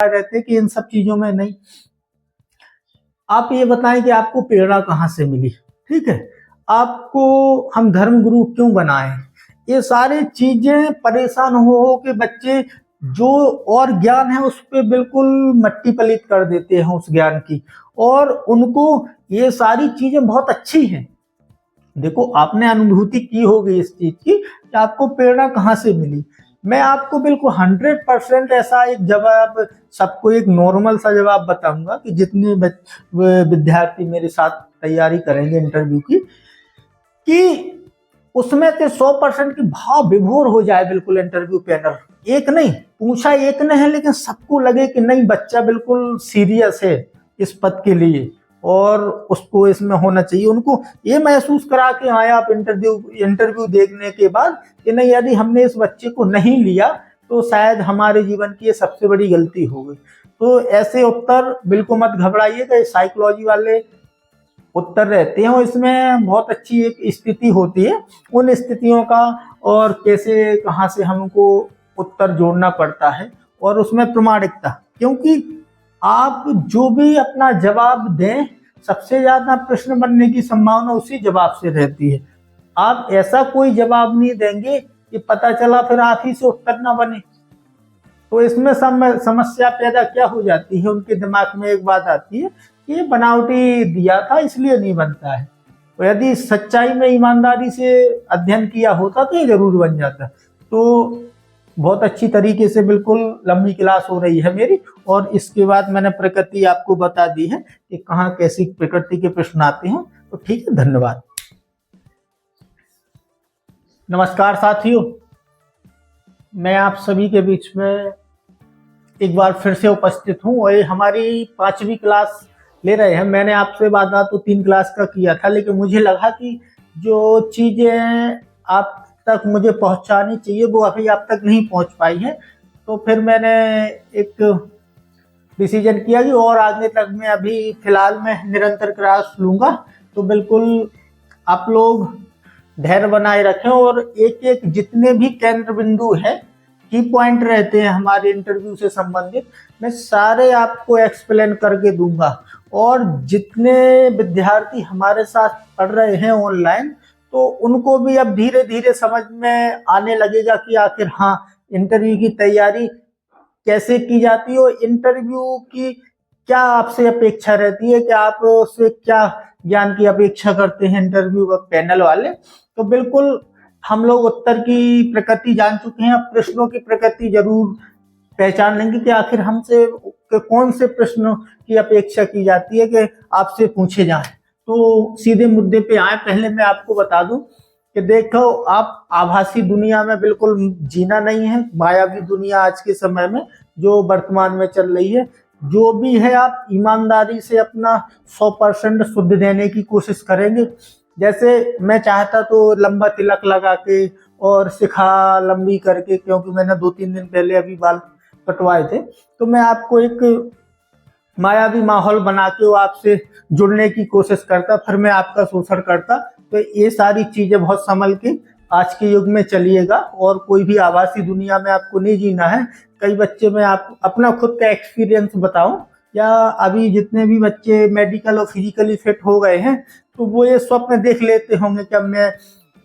रहते हैं कि इन सब चीजों में नहीं। आप ये बताएं कि आपको प्रेरणा कहाँ से मिली, ठीक है, आपको हम धर्म गुरु क्यों बनाए। ये सारी चीजें परेशान हो के बच्चे जो और ज्ञान है उस पर बिल्कुल मट्टी पलीत कर देते हैं उस ज्ञान की, और उनको ये सारी चीजें बहुत अच्छी हैं। देखो, आपने अनुभूति की होगी इस चीज की कि आपको प्रेरणा कहाँ से मिली। मैं आपको बिल्कुल 100% ऐसा एक जवाब, सबको एक नॉर्मल सा जवाब बताऊंगा कि जितने विद्यार्थी मेरे साथ तैयारी करेंगे इंटरव्यू की, कि उसमें से 100% की भाव विभोर हो जाए बिल्कुल इंटरव्यू पैनल। एक नहीं पूछा, एक नहीं है, लेकिन सबको लगे कि नहीं, बच्चा बिल्कुल सीरियस है इस पद के लिए और उसको इसमें होना चाहिए। उनको ये महसूस करा के आए आप इंटरव्यू देखने के बाद कि नहीं, यदि हमने इस बच्चे को नहीं लिया तो शायद हमारे जीवन की ये सबसे बड़ी गलती हो गई। तो ऐसे उत्तर बिल्कुल मत घबराइएगा, साइकोलॉजी वाले उत्तर रहते हैं और इसमें बहुत अच्छी एक स्थिति होती है उन स्थितियों का, और कैसे कहाँ से हमको उत्तर जोड़ना पड़ता है, और उसमें प्रामाणिकता, क्योंकि आप जो भी अपना जवाब दें सबसे ज्यादा प्रश्न बनने की संभावना उसी जवाब से रहती है। आप ऐसा कोई जवाब नहीं देंगे कि पता चला फिर आप ही से उत्तर ना बने, तो इसमें समस्या पैदा क्या हो जाती है। उनके दिमाग में एक बात आती है कि ये बनावटी दिया था इसलिए नहीं बनता है, तो यदि सच्चाई में ईमानदारी से अध्ययन किया होता तो ये जरूर बन जाता। तो बहुत अच्छी तरीके से बिल्कुल लंबी क्लास हो रही है मेरी, और इसके बाद मैंने प्रकृति आपको बता दी है कि कहाँ कैसी प्रकृति के प्रश्न आते हैं। तो ठीक है, धन्यवाद। नमस्कार साथियों, मैं आप सभी के बीच में एक बार फिर से उपस्थित हूँ और ये हमारी 5वीं क्लास ले रहे हैं। मैंने आपसे वादा तो 3 क्लास का किया था, लेकिन मुझे लगा कि जो चीजें आप तक मुझे पहुंचानी चाहिए वो अभी आप तक नहीं पहुंच पाई है, तो फिर मैंने एक डिसीजन किया कि और आगे तक मैं अभी फिलहाल मैं निरंतर क्लास लूंगा। तो बिल्कुल आप लोग धैर्य बनाए रखें, और एक एक जितने भी केंद्र बिंदु है, की पॉइंट रहते हैं हमारे इंटरव्यू से संबंधित, मैं सारे आपको एक्सप्लेन करके दूंगा। और जितने विद्यार्थी हमारे साथ पढ़ रहे हैं ऑनलाइन, तो उनको भी अब धीरे धीरे समझ में आने लगेगा कि आखिर हाँ, इंटरव्यू की तैयारी कैसे की जाती है, इंटरव्यू की क्या आपसे अपेक्षा रहती है, कि आप उससे क्या ज्ञान की अपेक्षा करते हैं इंटरव्यू पैनल वाले। तो बिल्कुल हम लोग उत्तर की प्रकृति जान चुके हैं, अब प्रश्नों की प्रकृति जरूर पहचान लेंगे कि आखिर हमसे कौन से प्रश्नों की अपेक्षा की जाती है कि आपसे पूछे जाएं। तो सीधे मुद्दे पे आए। पहले मैं आपको बता दूं कि देखो, आप आभासी दुनिया में बिल्कुल जीना नहीं है, मायावी दुनिया आज के समय में जो वर्तमान में चल रही है, जो भी है आप ईमानदारी से अपना 100% शुद्ध देने की कोशिश करेंगे। जैसे मैं चाहता तो लंबा तिलक लगा के और शिखा लंबी करके, क्योंकि मैंने 2-3 दिन पहले अभी बाल कटवाए थे, तो मैं आपको एक मायावी माहौल बना के वो आपसे जुड़ने की कोशिश करता, फिर मैं आपका शोषण करता। तो ये सारी चीजें बहुत संभल के आज के युग में चलिएगा, और कोई भी आभासी दुनिया में आपको नहीं जीना है। कई बच्चे, मैं आप अपना खुद का एक्सपीरियंस बताऊं, या अभी जितने भी बच्चे मेडिकल और फिजिकली फिट हो गए हैं, तो वो ये स्वप्न देख लेते होंगे कि अब मैं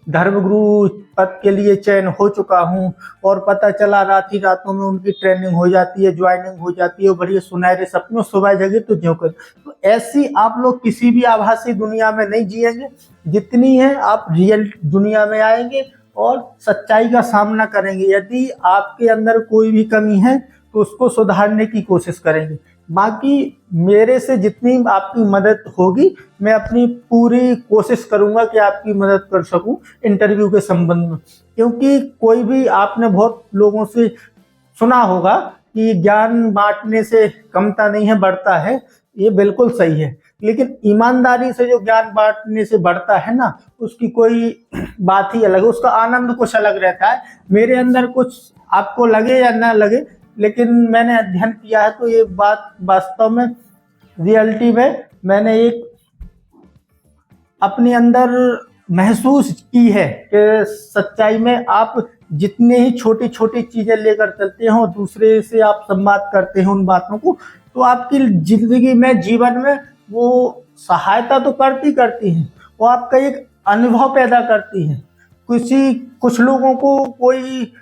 धर्मगुरु पद के लिए चयन हो चुका हूँ, और पता चला रात ही रातों में उनकी ट्रेनिंग हो जाती है, ज्वाइनिंग हो जाती है, बढ़िया सुनहरे सपनों सुबह जगे तो ज्यों कर। तो ऐसी आप लोग किसी भी आभासी दुनिया में नहीं जिएंगे, जितनी है आप रियल दुनिया में आएंगे और सच्चाई का सामना करेंगे। यदि आपके अंदर कोई भी कमी है तो उसको सुधारने की कोशिश करेंगे। बाकी मेरे से जितनी आपकी मदद होगी, मैं अपनी पूरी कोशिश करूंगा कि आपकी मदद कर सकूं इंटरव्यू के संबंध में। क्योंकि कोई भी, आपने बहुत लोगों से सुना होगा कि ज्ञान बांटने से कमता नहीं है, बढ़ता है। ये बिल्कुल सही है, लेकिन ईमानदारी से जो ज्ञान बांटने से बढ़ता है ना, उसकी कोई बात ही अलग है, उसका आनंद कुछ अलग रहता है। मेरे अंदर कुछ आपको लगे या ना लगे, लेकिन मैंने अध्ययन किया है, तो ये बात वास्तव में रियलिटी में मैंने एक अपने अंदर महसूस की है कि सच्चाई में आप जितने ही छोटी छोटी चीजें लेकर चलते हो, दूसरे से आप संवाद करते हैं उन बातों को, तो आपकी जिंदगी में, जीवन में वो सहायता तो करती करती है, वो आपका एक अनुभव पैदा करती है। कुछ लोगों को कोई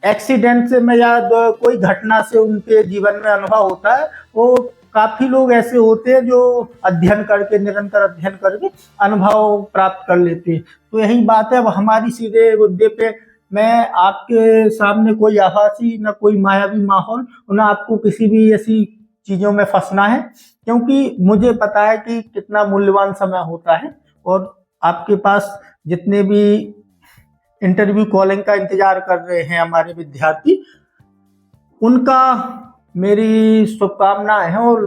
एक्सीडेंट से में या कोई घटना से उनके जीवन में अनुभव होता है। वो काफी लोग ऐसे होते हैं जो अध्ययन करके, निरंतर अध्ययन करके अनुभव प्राप्त कर लेते हैं। तो यही बात है। अब हमारी सीधे मुद्दे पे, मैं आपके सामने कोई आभासी, न कोई मायावी माहौल, न आपको किसी भी ऐसी चीजों में फंसना है, क्योंकि मुझे पता है कि कितना मूल्यवान समय होता है। और आपके पास जितने भी इंटरव्यू कॉलिंग का इंतजार कर रहे हैं हमारे विद्यार्थी, उनका मेरी शुभकामनाएं हैं। और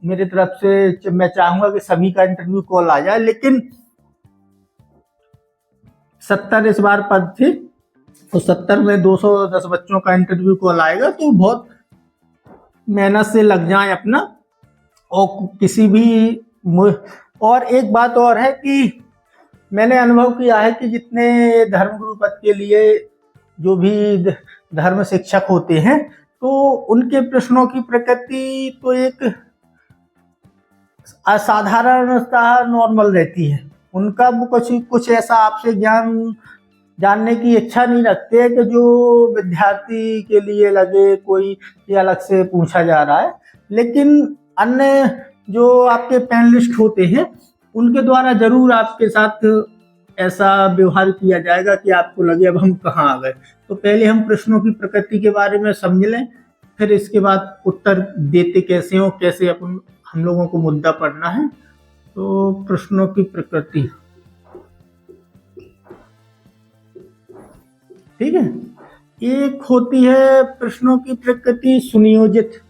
मेरी तरफ से मैं चाहूंगा कि सभी का इंटरव्यू कॉल आ जाए। लेकिन 70 इस बार पद थे, तो 70 में 210 बच्चों का इंटरव्यू कॉल आएगा। तो बहुत मेहनत से लग जाएं अपना, और किसी भी और एक बात और है कि मैंने अनुभव किया है कि जितने धर्मगुरु पद के लिए जो भी धर्म शिक्षक होते हैं, तो उनके प्रश्नों की प्रकृति तो एक असाधारणता, नॉर्मल रहती है। उनका वो कुछ ऐसा आपसे ज्ञान जानने की इच्छा नहीं रखते हैं कि जो विद्यार्थी के लिए लगे कोई ये अलग से पूछा जा रहा है। लेकिन अन्य जो आपके पैनलिस्ट होते हैं, उनके द्वारा जरूर आपके साथ ऐसा व्यवहार किया जाएगा कि आपको लगे अब हम कहाँ आ गए। तो पहले हम प्रश्नों की प्रकृति के बारे में समझ लें, फिर इसके बाद उत्तर देते कैसे हो, कैसे अपन हम लोगों को मुद्दा पढ़ना है। तो प्रश्नों की प्रकृति, ठीक है। एक होती है प्रश्नों की प्रकृति सुनियोजित।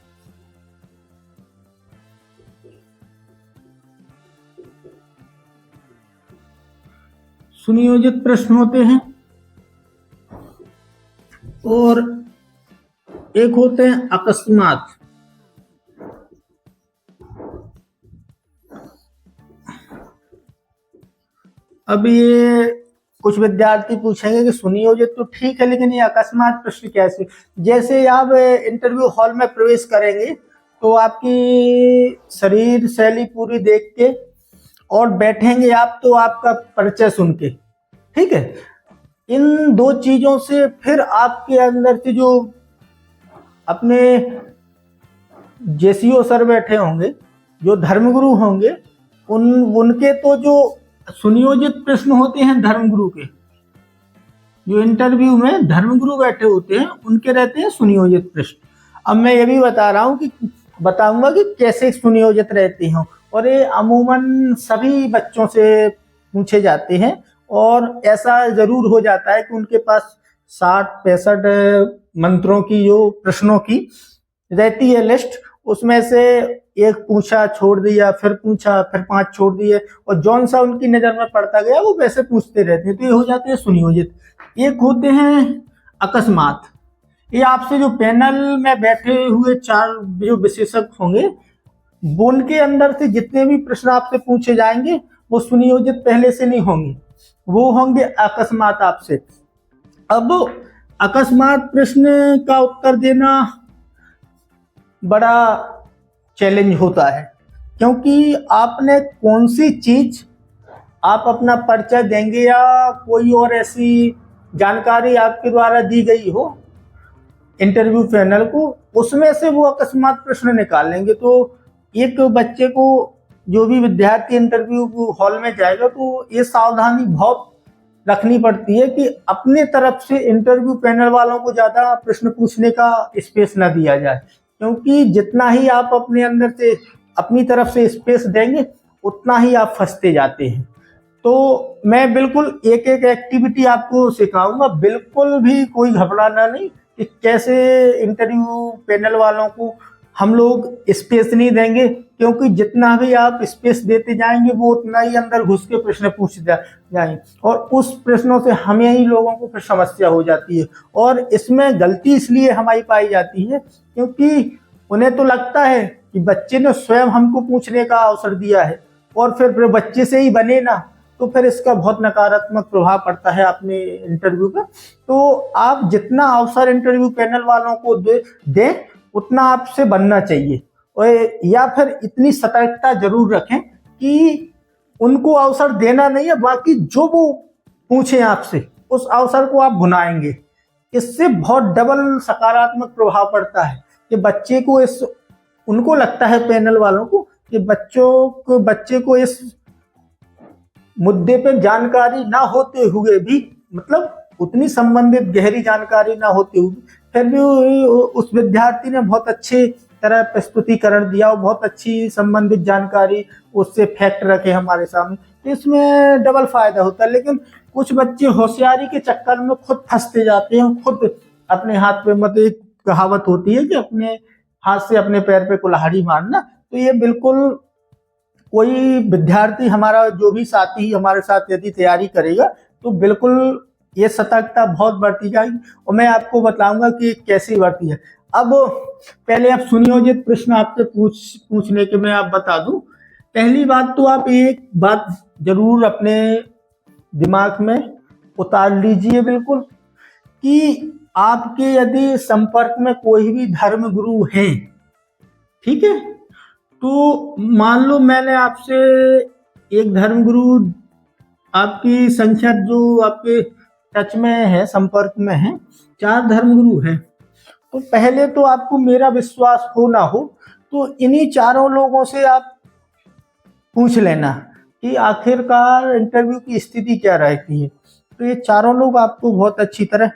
सुनियोजित प्रश्न होते हैं, और एक होते हैं अकस्मात। अब ये कुछ विद्यार्थी पूछेंगे कि सुनियोजित तो ठीक है, लेकिन ये अकस्मात प्रश्न कैसे? जैसे आप इंटरव्यू हॉल में प्रवेश करेंगे, तो आपकी शरीर शैली पूरी देख के और बैठेंगे आप, तो आपका परिचय सुन के, ठीक है। इन दो चीजों से फिर आपके अंदर से जो अपने जेसीओ सर बैठे होंगे, जो धर्मगुरु होंगे, उनके तो जो सुनियोजित प्रश्न होते हैं धर्मगुरु के, जो इंटरव्यू में धर्मगुरु बैठे होते हैं, उनके रहते हैं सुनियोजित प्रश्न। अब मैं ये भी बता रहा हूँ कि बताऊंगा कि कैसे सुनियोजित रहते हैं, और ये अमूमन सभी बच्चों से पूछे जाते हैं। और ऐसा जरूर हो जाता है कि उनके पास 60-65 मंत्रों की, जो प्रश्नों की रहती है लिस्ट, उसमें से एक पूछा, छोड़ दिया, फिर पूछा, फिर 5 छोड़ दिए, और जौन सा उनकी नजर में पड़ता गया वो वैसे पूछते रहते हैं। तो ये हो जाते हैं सुनियोजित। एक होते हैं अकस्मात। ये आपसे जो पैनल में बैठे हुए 4 जो विशेषज्ञ होंगे, उनके अंदर से जितने भी प्रश्न आपसे पूछे जाएंगे वो सुनियोजित पहले से नहीं होंगे, वो होंगे अकस्मात आपसे। अब अकस्मात प्रश्न का उत्तर देना बड़ा चैलेंज होता है, क्योंकि आपने कौन सी चीज, आप अपना परिचय देंगे या कोई और ऐसी जानकारी आपके द्वारा दी गई हो इंटरव्यू पैनल को, उसमें से वो अकस्मात प्रश्न निकाल लेंगे। तो एक बच्चे को, जो भी विद्यार्थी इंटरव्यू हॉल में जाएगा, तो ये सावधानी बहुत रखनी पड़ती है कि अपने तरफ से इंटरव्यू पैनल वालों को ज्यादा प्रश्न पूछने का स्पेस न दिया जाए, क्योंकि जितना ही आप अपने अंदर से, अपनी तरफ से स्पेस देंगे, उतना ही आप फंसते जाते हैं। तो मैं बिल्कुल एक एक एक्टिविटी आपको सिखाऊंगा, बिल्कुल भी कोई घबराना नहीं कि कैसे इंटरव्यू पैनल वालों को हम लोग स्पेस नहीं देंगे, क्योंकि जितना भी आप स्पेस देते जाएंगे वो उतना ही अंदर घुस के प्रश्न पूछ जाएंगे, और उस प्रश्नों से हमें ही लोगों को फिर समस्या हो जाती है। और इसमें गलती इसलिए हमारी पाई जाती है क्योंकि उन्हें तो लगता है कि बच्चे ने स्वयं हमको पूछने का अवसर दिया है, और फिर बच्चे से ही बने ना, तो फिर इसका बहुत नकारात्मक प्रभाव पड़ता है अपने इंटरव्यू पर। तो आप जितना अवसर इंटरव्यू पैनल वालों को दें उतना आपसे बनना चाहिए, और या फिर इतनी सतर्कता जरूर रखें कि उनको अवसर देना नहीं है, बाकी जो वो पूछे आपसे उस अवसर को आप भुनाएंगे। इससे बहुत डबल सकारात्मक प्रभाव पड़ता है कि बच्चे को उनको लगता है पैनल वालों को कि बच्चे को इस मुद्दे पे जानकारी ना होते हुए भी, मतलब उतनी संबंधित गहरी जानकारी ना होते हुए फिर भी उस विद्यार्थी ने बहुत अच्छे तरह प्रस्तुतिकरण दिया और बहुत अच्छी संबंधित जानकारी उससे फैक्ट रखे हमारे सामने, तो इसमें डबल फायदा होता है। लेकिन कुछ बच्चे होशियारी के चक्कर में खुद फंसते जाते हैं, खुद अपने हाथ पे, मतलब एक कहावत होती है कि अपने हाथ से अपने पैर पे कुल्हाड़ी मारना, तो ये बिल्कुल कोई विद्यार्थी हमारा जो भी साथी हमारे साथ यदि तैयारी करेगा तो बिल्कुल ये सतर्कता बहुत बढ़ती जाएगी, और मैं आपको बताऊंगा कि कैसी बढ़ती है। अब पहले आप सुनियोजित प्रश्न आपसे पूछने के मैं आप बता दूं। पहली बात तो आप एक बात जरूर अपने दिमाग में उतार लीजिए बिल्कुल, कि आपके यदि संपर्क में कोई भी धर्म गुरु हैं, ठीक है, तो मान लो मैंने आपसे एक धर्म गुरु, आपकी संख्या जो आपके टच में है, संपर्क में है, 4 धर्म गुरु हैं, तो पहले तो आपको मेरा विश्वास हो ना हो तो इन्हीं चारों लोगों से आप पूछ लेना कि आखिरकार इंटरव्यू की स्थिति क्या रहती है। तो ये चारों लोग आपको बहुत अच्छी तरह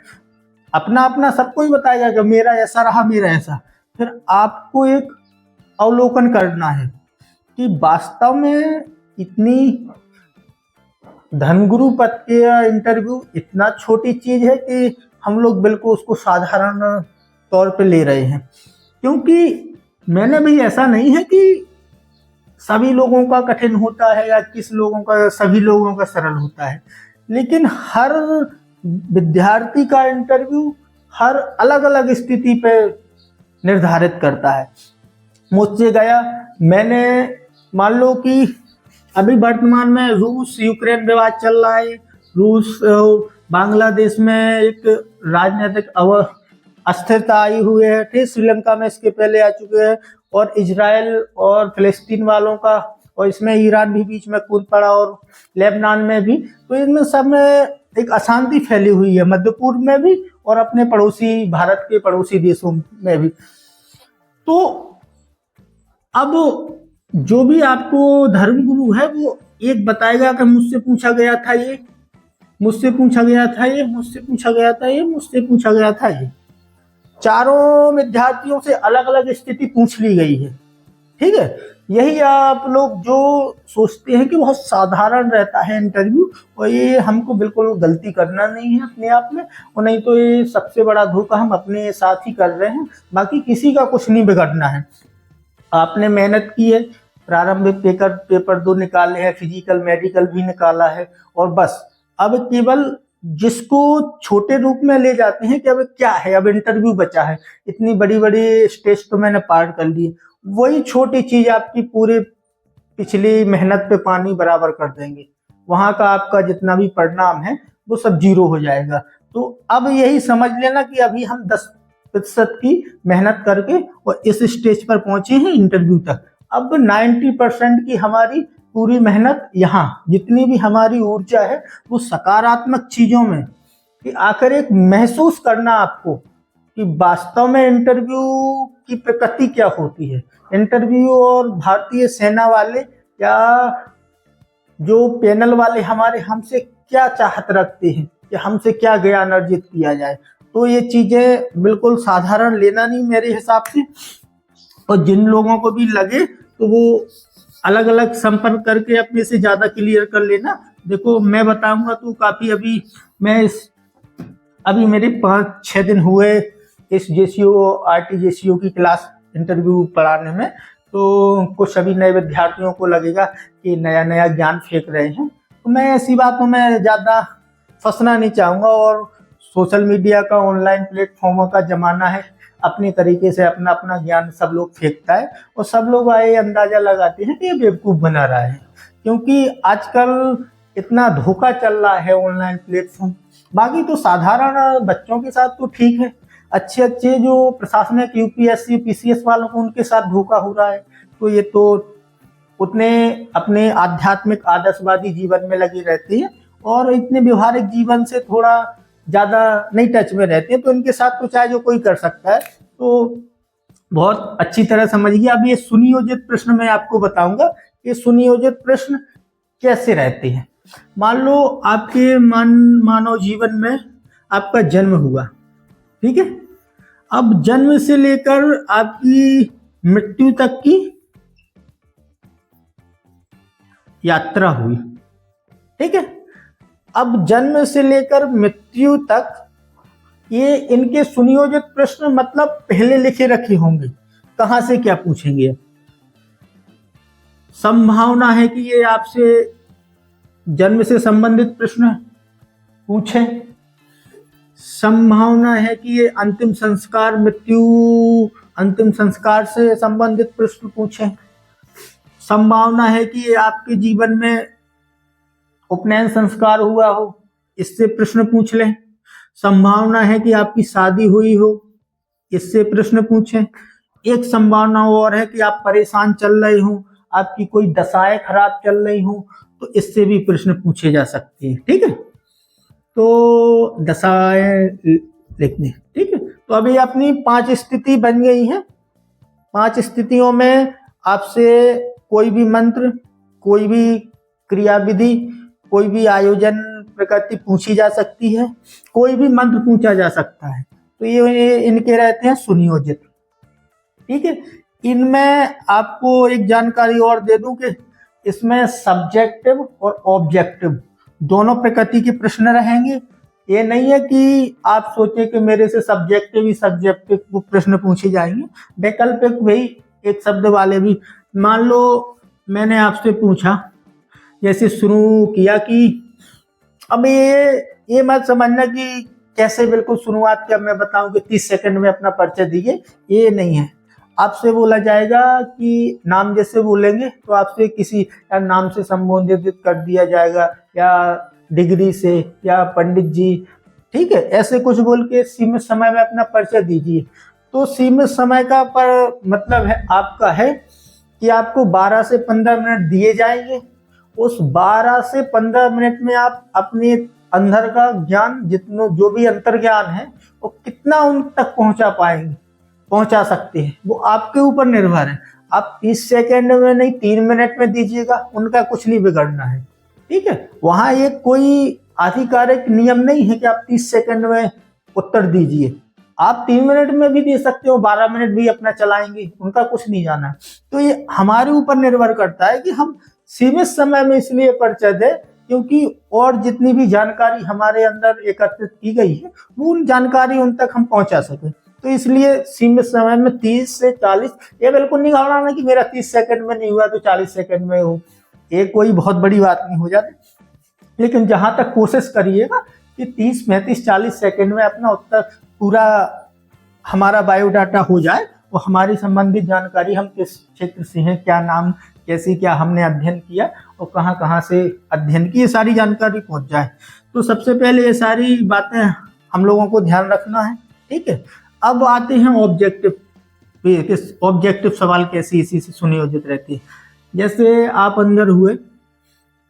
अपना अपना सबको ही बताएगा कि मेरा ऐसा रहा, मेरा ऐसा। फिर आपको एक अवलोकन करना है कि वास्तव में इतनी धर्मगुरु पद के इंटरव्यू इतना छोटी चीज है कि हम लोग बिल्कुल उसको साधारण तौर पे ले रहे हैं, क्योंकि मैंने भी ऐसा नहीं है कि सभी लोगों का कठिन होता है या सभी लोगों का सरल होता है, लेकिन हर विद्यार्थी का इंटरव्यू हर अलग अलग स्थिति पे निर्धारित करता है। मुझसे गया, मैंने मान लो कि अभी वर्तमान में रूस यूक्रेन विवाद चल रहा है, रूस बांग्लादेश में एक राजनीतिक अस्थिरता आई हुई है, ठीक, श्रीलंका में इसके पहले आ चुके हैं, और इजराइल और फिलिस्तीन वालों का, और इसमें ईरान भी बीच में कूद पड़ा, और लेबनान में भी, तो इनमें सब में एक अशांति फैली हुई है, मध्य पूर्व में भी और अपने पड़ोसी भारत के पड़ोसी देशों में भी। तो अब जो भी आपको धर्मगुरु है वो एक बताएगा कि मुझसे पूछा गया था ये, मुझसे पूछा गया था ये, मुझसे पूछा गया था ये, मुझसे पूछा गया था ये। चारों विद्यार्थियों से अलग अलग स्थिति पूछ ली गई है, ठीक है। यही आप लोग जो सोचते हैं कि बहुत साधारण रहता है इंटरव्यू, और ये हमको बिल्कुल गलती करना नहीं है अपने आप में, और नहीं तो ये सबसे बड़ा धोखा हम अपने साथ ही कर रहे हैं, बाकी किसी का कुछ नहीं बिगड़ना है। आपने मेहनत की है, प्रारंभिक पेपर 2 निकाले हैं, फिजिकल मेडिकल भी निकाला है, और बस अब केवल जिसको छोटे रूप में ले जाते हैं कि अब क्या है, अब इंटरव्यू बचा है, इतनी बड़ी बड़ी स्टेज तो मैंने पार कर ली, वही छोटी चीज आपकी पूरे पिछली मेहनत पे पानी बराबर कर देंगे। वहां का आपका जितना भी परिणाम है वो सब 0 हो जाएगा। तो अब यही समझ लेना कि अभी हम 10% की मेहनत करके और इस स्टेज पर पहुंचे हैं इंटरव्यू तक। अब 90% की हमारी पूरी मेहनत, यहाँ जितनी भी हमारी ऊर्जा है वो सकारात्मक चीजों में, कि आखिर एक महसूस करना आपको कि वास्तव में इंटरव्यू की प्रकृति क्या होती है, इंटरव्यू और भारतीय सेना वाले या जो पैनल वाले हमारे हमसे क्या चाहत रखते हैं कि हमसे क्या ज्ञान अर्जित किया जाए। तो ये चीजें बिल्कुल साधारण लेना नहीं मेरे हिसाब से, और जिन लोगों को भी लगे तो वो अलग अलग संपर्क करके अपने से ज्यादा क्लियर कर लेना। देखो मैं बताऊंगा तो काफी, अभी मेरे 5-6 दिन हुए इस JCO RT JCO की क्लास इंटरव्यू पढ़ाने में, तो कुछ अभी नए विद्यार्थियों को लगेगा कि नया नया ज्ञान फेंक रहे हैं, तो मैं ऐसी बातों में ज़्यादा फंसना नहीं चाहूँगा। और सोशल मीडिया का, ऑनलाइन प्लेटफॉर्मों का ज़माना है, अपनी तरीके से अपना अपना ज्ञान सब लोग फेंकता है, और सब लोग आए अंदाज़ा लगाते हैं कि ये बेवकूफ़ बना रहा है, क्योंकि आजकल इतना धोखा चल रहा है ऑनलाइन प्लेटफॉर्म। बाकी तो साधारण बच्चों के साथ तो ठीक है, अच्छे अच्छे जो प्रशासनिक यूपीएससी पीसीएस वालों को उनके साथ धोखा हो रहा है, तो ये तो उतने अपने आध्यात्मिक आदर्शवादी जीवन में लगी रहती है और इतने व्यवहारिक जीवन से थोड़ा ज्यादा नहीं टच में रहते हैं, तो इनके साथ तो चाहे जो कोई कर सकता है। तो बहुत अच्छी तरह समझिए। अब ये सुनियोजित प्रश्न मैं आपको बताऊंगा, ये सुनियोजित प्रश्न कैसे रहते हैं। मान लो आपके मानव जीवन में आपका जन्म हुआ, ठीक है। अब जन्म से लेकर आपकी मृत्यु तक की यात्रा हुई, ठीक है। अब जन्म से लेकर मृत्यु तक ये इनके सुनियोजित प्रश्न मतलब पहले लिखे रखे होंगे, कहां से क्या पूछेंगे। संभावना है कि ये आपसे जन्म से संबंधित प्रश्न पूछे, संभावना है कि ये अंतिम संस्कार अंतिम संस्कार से संबंधित प्रश्न पूछे, संभावना है कि ये आपके जीवन में उपनयन संस्कार हुआ हो, इससे प्रश्न पूछ लें, संभावना है कि आपकी शादी हुई हो, इससे प्रश्न पूछें। एक संभावना और है कि आप परेशान चल रहे हो, आपकी कोई दशाएं खराब चल रही हो, तो इससे भी प्रश्न पूछे जा सकते हैं, ठीक है। तो दशाएं लिखने, ठीक है। तो अभी अपनी 5 स्थिति बन गई है। 5 स्थितियों में आपसे कोई भी मंत्र, कोई भी क्रियाविधि, कोई भी आयोजन प्रकृति पूछी जा सकती है, कोई भी मंत्र पूछा जा सकता है। तो ये इनके रहते हैं सुनियोजित, ठीक है। इनमें आपको एक जानकारी और दे दूं कि इसमें सब्जेक्टिव और ऑब्जेक्टिव दोनों प्रकृति के प्रश्न रहेंगे। ये नहीं है कि आप सोचे कि मेरे से सब्जेक्टिव प्रश्न पूछे जाएंगे, वैकल्पिक भी एक शब्द वाले भी। मान लो मैंने आपसे पूछा, जैसे शुरू किया कि अब ये मत समझना कि कैसे बिल्कुल शुरुआत क्या मैं बताऊं कि 30 सेकंड में अपना परिचय दीजिए, ये नहीं है। आपसे बोला जाएगा कि नाम जैसे बोलेंगे तो आपसे किसी नाम से संबोधित कर दिया जाएगा, या डिग्री से, या पंडित जी, ठीक है। ऐसे कुछ बोल के सीमित समय में अपना परिचय दीजिए। तो सीमित समय का पर मतलब है आपका है कि आपको 12 से 15 मिनट दिए जाएंगे। उस 12 से 15 मिनट में आप अपने अंदर का ज्ञान, जितना जो भी अंतर्ज्ञान है, वो कितना उन तक पहुंचा सकते हैं, वो आपके ऊपर निर्भर है। आप 30 सेकंड में नहीं 3 मिनट में दीजिएगा, उनका कुछ नहीं बिगड़ना है, ठीक है। वहां ये कोई आधिकारिक नियम नहीं है कि आप 30 सेकंड में उत्तर दीजिए। आप 3 मिनट में भी दे सकते हो, 12 मिनट भी अपना चलाएंगे, उनका कुछ नहीं जाना है। तो ये हमारे ऊपर निर्भर करता है कि हम सीमित समय में इसलिए परिचय दें क्योंकि और जितनी भी जानकारी हमारे अंदर एकत्रित की गई है, वो उन जानकारी उन तक हम पहुंचा सके। तो इसलिए सीमित समय में 30 से 40, ये बिल्कुल नहीं घबराना कि मेरा 30 सेकंड में नहीं हुआ तो 40 सेकंड में हो, ये कोई बहुत बड़ी बात नहीं हो जाती। लेकिन जहां तक कोशिश करिएगा कि 30, 35, 40 सेकंड में अपना उत्तर पूरा हमारा बायोडाटा हो जाए, वो हमारी संबंधित जानकारी, हम किस क्षेत्र से हैं, क्या नाम, कैसे क्या हमने अध्ययन किया और कहाँ कहाँ से अध्ययन की, ये सारी जानकारी पहुंच जाए। तो सबसे पहले ये सारी बातें हम लोगों को ध्यान रखना है, ठीक है। अब आते हैं ऑब्जेक्टिव सवाल कैसे इसी से सुनियोजित रहती है। जैसे आप अंदर हुए,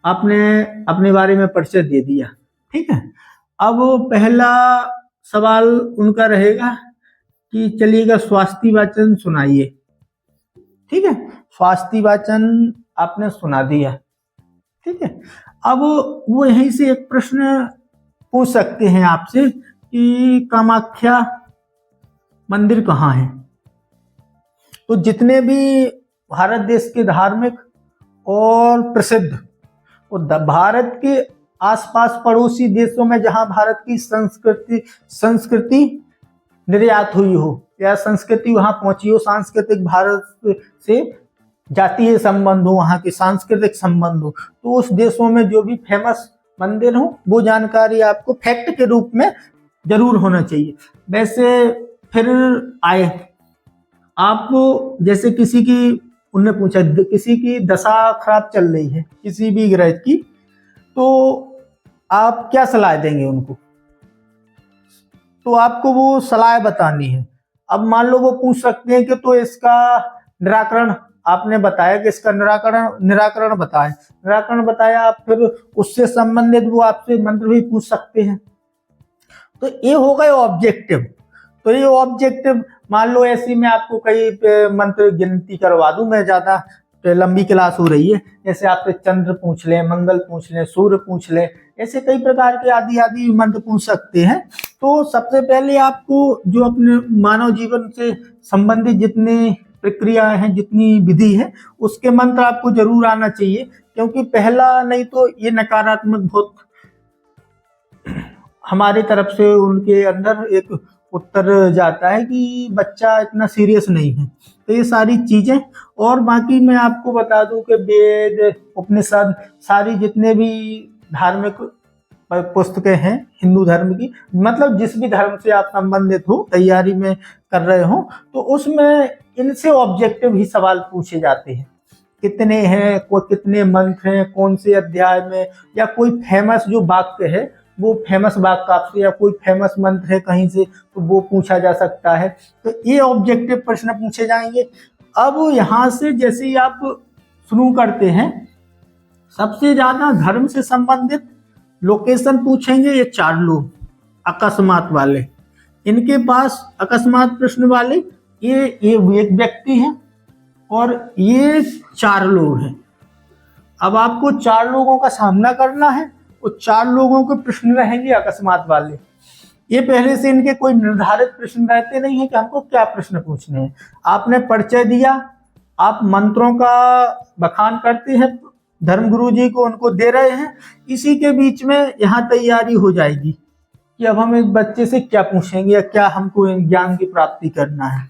आपने अपने बारे में परिचय दे दिया, ठीक है। अब पहला सवाल उनका रहेगा कि चलिएगा स्वास्थ्य वाचन सुनाइए, ठीक है। स्वास्थ्य वाचन आपने सुना दिया, ठीक है। अब वो यहीं से एक प्रश्न पूछ सकते हैं आपसे कि कामाख्या मंदिर कहाँ है। तो जितने भी भारत देश के धार्मिक और प्रसिद्ध और भारत के आसपास पड़ोसी देशों में जहां भारत की संस्कृति निर्यात हुई हो या संस्कृति वहां पहुंची हो, सांस्कृतिक भारत से जातीय संबंध हो, वहां के सांस्कृतिक संबंध हो, तो उस देशों में जो भी फेमस मंदिर हो वो जानकारी आपको फैक्ट के रूप में जरूर होना चाहिए। वैसे फिर आए आपको, जैसे किसी की, उनने पूछा किसी की दशा खराब चल रही है किसी भी ग्रह की, तो आप क्या सलाह देंगे उनको? तो आपको वो सलाह बतानी है। अब मान लो वो पूछ सकते हैं कि तो इसका निराकरण आपने बताया कि इसका निराकरण बताएं, निराकरण बताया, आप फिर उससे संबंधित वो आपसे मंत्र भी पूछ सकते हैं। तो ये हो गए ऑब्जेक्टिव। तो ये ऑब्जेक्टिव मान लो ऐसी मैं आपको कई मंत्र गिनती करवा दूं, मैं ज्यादा लंबी क्लास हो रही है, जैसे आपसे चंद्र पूछ लें, मंगल पूछ लें, सूर्य पूछ लें, ऐसे कई प्रकार के आदि आदि मंत्र पूछ सकते हैं। तो सबसे पहले आपको जो अपने मानव जीवन से संबंधित जितनी प्रक्रियाएं हैं, जितनी विधि है, उसके मंत्र आपको जरूर आना चाहिए, क्योंकि पहला नहीं तो ये नकारात्मक बहुत हमारे तरफ से उनके अंदर एक उत्तर जाता है कि बच्चा इतना सीरियस नहीं है। तो ये सारी चीजें, और बाकी मैं आपको बता दूं कि वेद, उपनिषद, सारी जितने भी धार्मिक पुस्तकें हैं हिंदू धर्म की, मतलब जिस भी धर्म से आप संबंधित हो, तैयारी में कर रहे हो, तो उसमें इनसे ऑब्जेक्टिव ही सवाल पूछे जाते हैं। कितने हैं, कोई कितने मंत्र हैं, कौन से अध्याय में, या कोई फेमस जो वाक्य है वो फेमस वाक्य आपसे, या कोई फेमस मंत्र है कहीं से तो वो पूछा जा सकता है। तो ये ऑब्जेक्टिव प्रश्न पूछे जाएंगे। अब यहाँ से जैसे ही आप शुरू करते हैं, सबसे ज्यादा धर्म से संबंधित लोकेशन पूछेंगे ये 4 लोग अकस्मात वाले। इनके पास अकस्मात प्रश्न वाले ये एक व्यक्ति है और ये 4 लोग हैं। अब आपको 4 लोगों का सामना करना है, और 4 लोगों के प्रश्न रहेंगे अकस्मात वाले। ये पहले से इनके कोई निर्धारित प्रश्न रहते नहीं है कि हमको क्या प्रश्न पूछने हैं। आपने परिचय दिया, आप मंत्रों का बखान करते हैं, धर्मगुरु जी को उनको दे रहे हैं, इसी के बीच में यहाँ तैयारी हो जाएगी कि अब हम इस बच्चे से क्या पूछेंगे या क्या हमको ज्ञान की प्राप्ति करना है।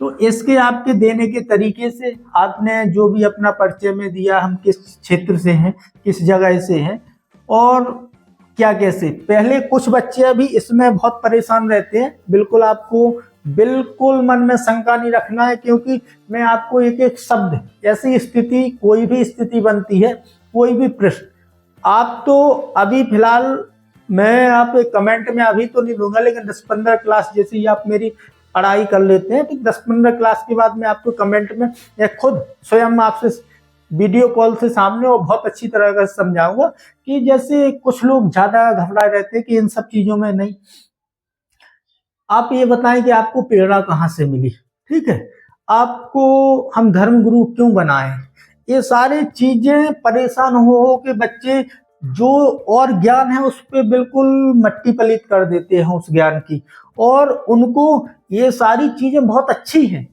तो इसके आपके देने के तरीके से, आपने जो भी अपना परिचय में दिया, हम किस क्षेत्र से हैं, किस जगह से हैं, और क्या कैसे। पहले कुछ बच्चे अभी इसमें बहुत परेशान रहते हैं, बिल्कुल आपको बिल्कुल मन में शंका नहीं रखना है, क्योंकि मैं आपको एक एक शब्द, ऐसी स्थिति, कोई भी स्थिति बनती है, कोई भी प्रश्न, आप तो अभी फिलहाल मैं आप कमेंट में अभी तो नहीं दूंगा, लेकिन 10-15 क्लास जैसे ही आप मेरी पढ़ाई कर लेते हैं, तो 10-15 क्लास के बाद मैं आपको कमेंट में या खुद स्वयं आपसे वीडियो कॉल से सामने और बहुत अच्छी तरह का समझाऊंगा कि जैसे कुछ लोग ज्यादा घबराए रहते हैं कि इन सब चीजों में नहीं। आप ये बताएं कि आपको प्रेरणा कहाँ से मिली, ठीक है, आपको हम धर्मगुरु क्यों बनाए। ये सारी चीजें परेशान हो के बच्चे जो और ज्ञान है उस पर बिल्कुल मट्टी पलीत कर देते हैं उस ज्ञान की, और उनको ये सारी चीजें बहुत अच्छी हैं।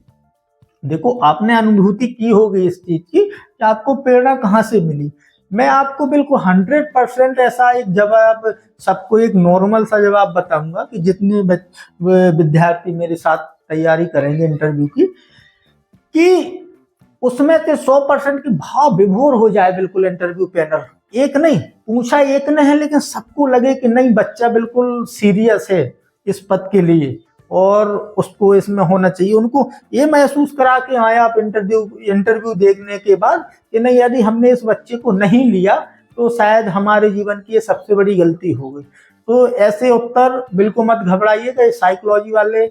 देखो, आपने अनुभूति की होगी इस चीज की कि आपको प्रेरणा कहाँ से मिली। मैं आपको बिल्कुल 100% ऐसा एक जवाब, सबको एक नॉर्मल सा जवाब बताऊंगा कि जितने विद्यार्थी मेरे साथ तैयारी करेंगे इंटरव्यू की, कि उसमें से 100% की भाव विभोर हो जाए बिल्कुल इंटरव्यू पैनल। एक नहीं पूछा, एक नहीं है, लेकिन सबको लगे कि नहीं, बच्चा बिल्कुल सीरियस है इस पद के लिए और उसको इसमें होना चाहिए। उनको ये महसूस करा के आए आप इंटरव्यू देखने के बाद कि नहीं, यदि हमने इस बच्चे को नहीं लिया तो शायद हमारे जीवन की ये सबसे बड़ी गलती हो गई। तो ऐसे उत्तर बिल्कुल मत घबराइएगा, ये साइकोलॉजी वाले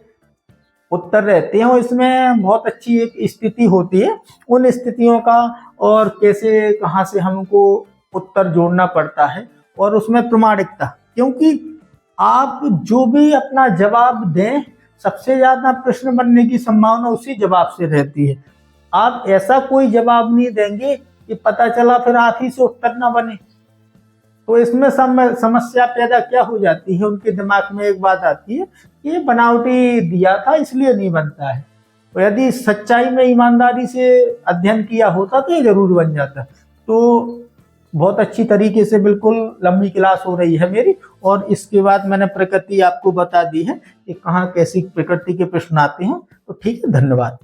उत्तर रहते हैं और इसमें बहुत अच्छी एक स्थिति होती है उन स्थितियों का, और कैसे कहाँ से हमको उत्तर जोड़ना पड़ता है, और उसमें प्रामाणिकता, क्योंकि आप जो भी अपना जवाब दें, सबसे ज्यादा प्रश्न बनने की संभावना उसी जवाब से रहती है। आप ऐसा कोई जवाब नहीं देंगे कि पता चला फिर आप ही से उत्तर ना बने, तो इसमें समस्या पैदा क्या हो जाती है, उनके दिमाग में एक बात आती है कि ये बनावटी दिया था इसलिए नहीं बनता है। तो यदि सच्चाई में ईमानदारी से अध्ययन किया होता तो ये जरूर बन जाता। तो बहुत अच्छी तरीके से बिल्कुल लंबी क्लास हो रही है मेरी, और इसके बाद मैंने प्रकृति आपको बता दी है कि कहाँ कैसी प्रकृति के प्रश्न आते हैं। तो ठीक है, धन्यवाद।